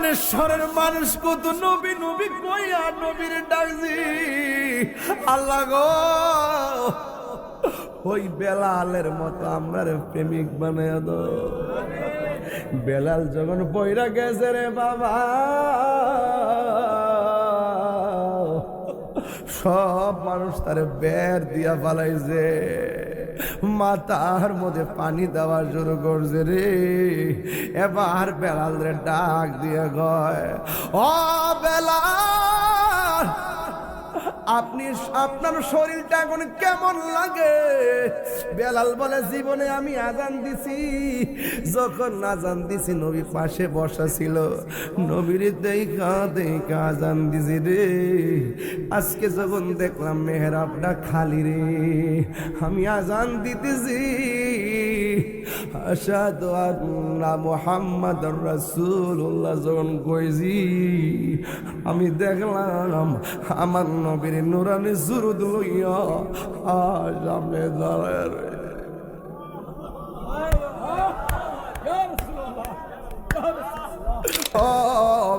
বানেশ্বরের মানুষ কত নবী নবী কইয়া নবীর ডাকছি। আল্লাহ গো, ওই বেলালের মতো আমরা প্রেমিক বানায় দাও। বেলাল যখন পয়রা গেছে রে বাবা, সব মানুষ তারে বের দিয়া পালাইছে, মাথার মধ্যে পানি দেওয়া শুরু করছে রে। এবার বেলাল রে ডাক দিয়ে গয়, ও বেলাল, আপনি আপনার শরীরটা এখন কেমন লাগে? বেলাল বলে, জীবনে আমি আজান দিছি, যখন আজান দিছি নবী পাশে বসা ছিল, নবীর দেখা দেখা আজান দিছি রে। আজকে যখন দেখলাম মেহরাবটা খালি রে, আমি আজান দিতেছি, আশহাদু আন্না মুহাম্মাদুর রাসূলুল্লাহ যখন কইছি, আমি দেখলাম আমার নবীর নুরানি সুরুদ লইয়া সামনে দাঁড়ায় রে। ও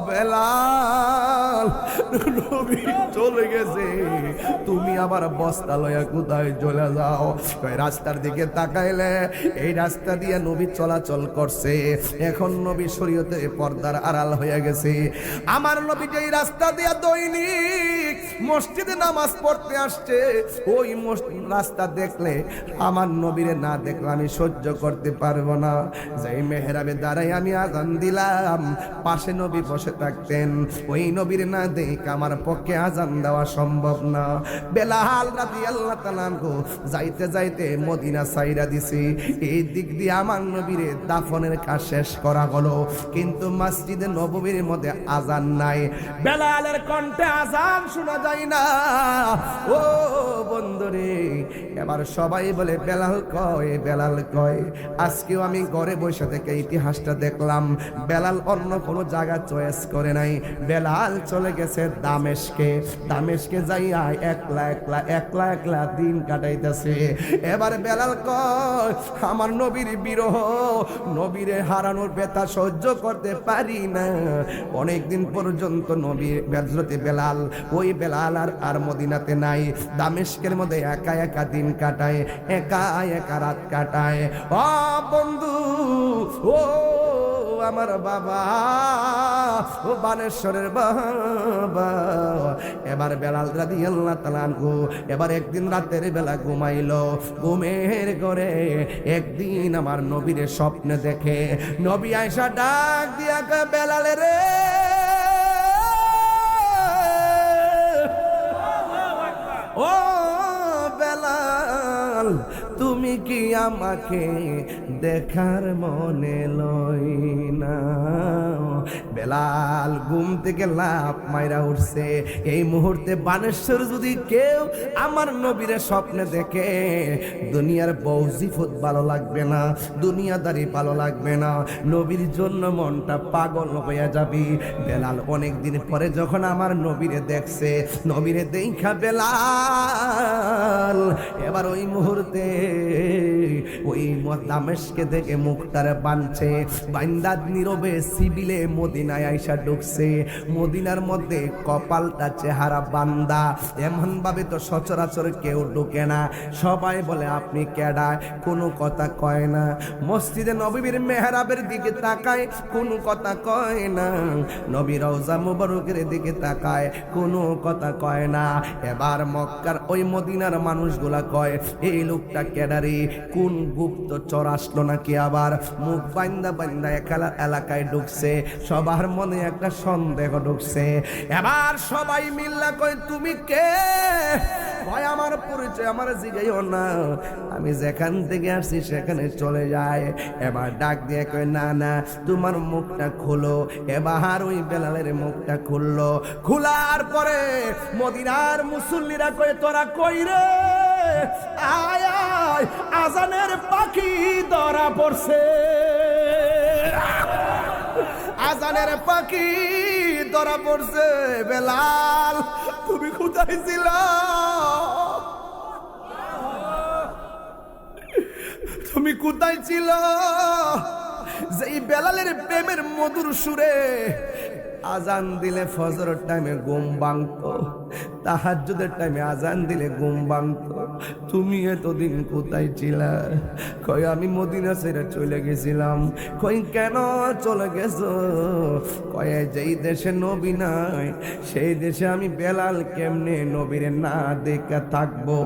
বেলাল, নবী চলে গেছে, তুমি আবার বস্তা লইয়া কোথায় চলে যাও? রাস্তার দিকে তাকাইলে এই রাস্তা দিয়ে নবী চলাচল করছে। এখন নবী শরীয়তে পর্দার আড়াল হয়ে গেছে। আমার নবী যেই রাস্তা দিয়ে দৈনিক মসজিদে নামাজ পড়তে আসছে, ওই রাস্তা দেখলে আমার নবীরে না দেখলে আমি সহ্য করতে পারবো না। যেই মেহরাবে দাঁড়াই আমি আজান দিলাম, পাশে নবী বসে থাকতেন, ওই নবীর না দেখে আমার পক্ষে আজান দেওয়া সম্ভব না। বেলাল রাদিয়াল্লাহু তাআলা আনহু যাইতে যাইতে মদিনা ছাইরা দিছি। এই দিক দিয়ে আমার নবীরে দাফনের কাজ শেষ করা হলো, কিন্তু মসজিদে নববীর মধ্যে আজান নাই, বেলালের কণ্ঠে আজান শোনা যায় না। ও বন্ধুরে, এবার সবাই বলে বেলাল কয়, বেলাল কয়। আজকেও আমি ঘরে বসে থেকে ইতিহাসটা দেখলাম, বেলাল অন্য কোনো জায়গা চয়েস করে নাই, বেলাল চলে গেছে দামেস্কে। দামেস্কে যাইয়া একলা একলা একলা একলা দিন কাটাইতেছে। এবার বেলাল কয়, আমার নবীর বিরহ, নবীরে হারানোর ব্যথা সহ্য করতে পারি না। অনেকদিন পর্যন্ত নবী হযরতে বেলাল, ওই বেলাল আর মদিনাতে নাই, দামেস্কের মধ্যে একা একা দিন কাটায়, একা একা রাত কাটায়। ও বন্ধু, ও আমার বাবা, ও বানেশ্বরের বাবা। এবার বেলাল রাদিয়াল্লাহু তাআলা আনহু এবার একদিন রাতের বেলা ঘুমাইলো, ঘুমের ঘরে একদিন আমার নবীর স্বপ্নে দেখে। নবী আয়েশা ডাক দিয়া কয়, বেলালে রে, ও বেলাল, তুমি কি আমাকে দেখার মনে লই না? বেলাল ঘুম থেকে লাফ মাইরা উঠছে। এই মুহূর্তে বানেশ্বর যদি কেউ আমার নবীর স্বপ্নে দেখে, দুনিয়ার বৌজিফত ভালো লাগবে না, দুনিয়াদারি ভালো লাগবে না, নবীর জন্য মনটা পাগল হয়ে যাবে। বেলাল অনেকদিন পরে যখন আমার নবীরে দেখছে, নবীরে দেখা বেলাল এবার ওই মুহূর্তে ওই দামেস্কে থেকে মুখটারে বানছে, বান্দা নীরবে সিবিলে মদিনায় আইসা ঢুকছে। মদিনার মধ্যে কপালটা চেহারা বান্দা, এমন ভাবে তো সচরাচর কেউ ঢুকে না। সবাই বলে আপনি কেডা, কোনো কথা কয় না। মসজিদে নববীর মেহরাবের দিকে তাকায়, কোনো কথা কয় না। নবী রওজা মুবারকের দিকে তাকায়, কোনো কথা কয় না। এবার মক্কার ওই মদিনার মানুষগুলা কয়, এই লোকটা কেডারে, কোন গুপ্তচর আসলো নাকি আবার মুখ বান্দা বান্দা এলাকায় ঢুকছে। সবার মনে একটা সন্দেহ ঢুকছে। এবার সবাই মিল্লা কয়, তুমি কে? কয়, আমার পরিচয় আমার জিগাইও না, আমি যেখান থেকে আসছি সেখানে চলে যায়। এবার ডাক দিয়ে কয়, না না, তোমার মুখটা খোলো। এবার ওই বেলালের মুখটা খুললো। খোলার পরে মদিনার মুসল্লিরা কয়, তোরা কই রে? আয় আয়, আজানের পাখি ধরা পড়ছে, আজানের পাখি ধরা পড়ছে। বেলাল, তুমি কোথায় ছিলা? তুমি কোথায় ছিল? যেই বেলালের প্রেমের মধুর সুরে আজান দিলে ফজরের টাইমে ঘুম ভাঙতো, তাহাজ্জুদের টাইমে আজান দিলে ঘুম ভাঙতো। তুমি এতদিন কোথায় ছিলা? কই আমি মদিনা ছেড়ে চলে গেছিলাম। কই কেন চলে গেছো? কয় যেই দেশে নবী নাই সেই দেশে আমি বেলাল কেমনে নবীরে না দেখা থাকবো,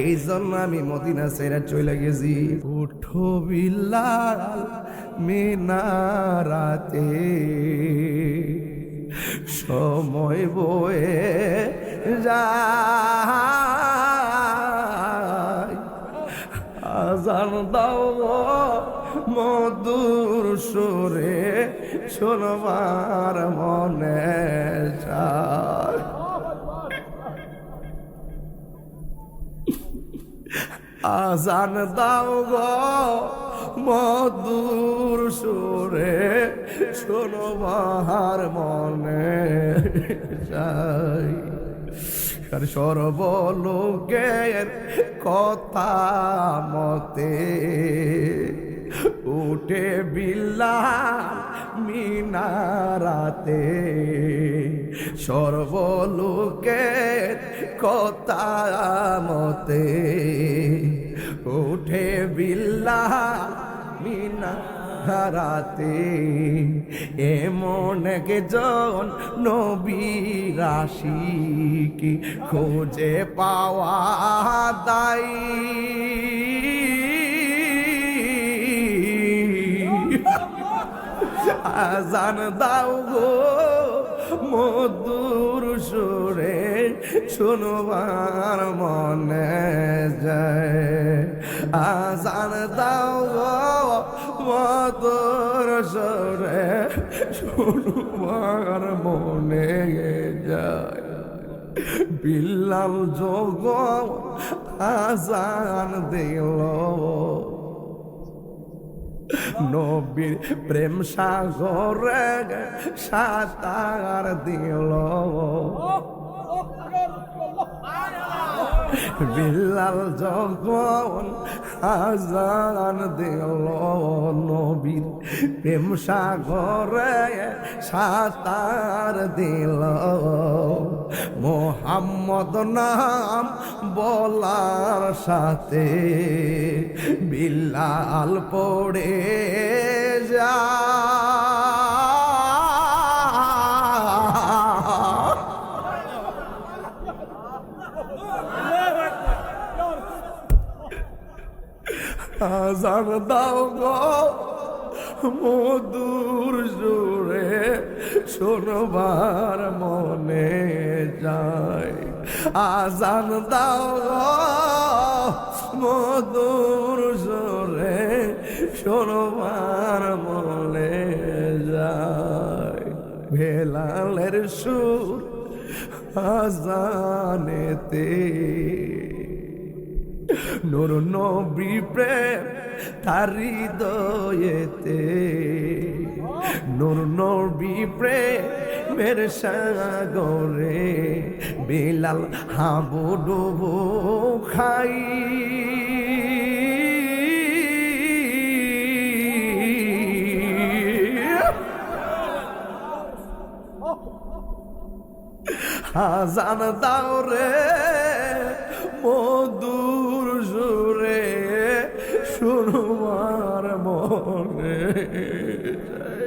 এই জন্য আমি মদিনা ছেড়ে চলে গেছি। উঠো বিলাল মিনারাতে, সময় বয়ে যায়, আজান দাও মধুর সুরে শোনবার মনে চায়। আজান দাও গো মধুর সুরে শোনবার মনে চাই। আর সর্বলোকের কথা মতে উঠে বিলাল মিনারাতে, সর্বলোকের কথা মতে উঠে বিলাল মিনারাতে। এমন একজন নবীর আশিকি খুঁজে পাওয়া দায়। আজান দাও গো মধুর সুরে শুনবার মনে যায়। আজান দাও গো মধুর সুরে শুনবার মনে যায়। বিলাল যোগ আজান দিল, নবীর প্রেম সাগরে সাঁতার দিল। বিলাল যখন আজান দিল, নবীর প্রেম সাগরে সাঁতার দিল। মোহাম্মদ নাম বলার সাথে বিলাল পড়ে যা। আজান দাও গো মধুর সুরে শোনবার মনে যায়। আজান দাও গো মধুর সুরে শোনবার মনে যায়। বেলালের সুর আজানেতে, নূর নবী প্রেম তার হৃদয়েতে, নূর নবী প্রেমের সাগরে বিলাল হাবুডুবু খাই। আজান দাও রে মধুর সুরে শুনবার মনে যায়।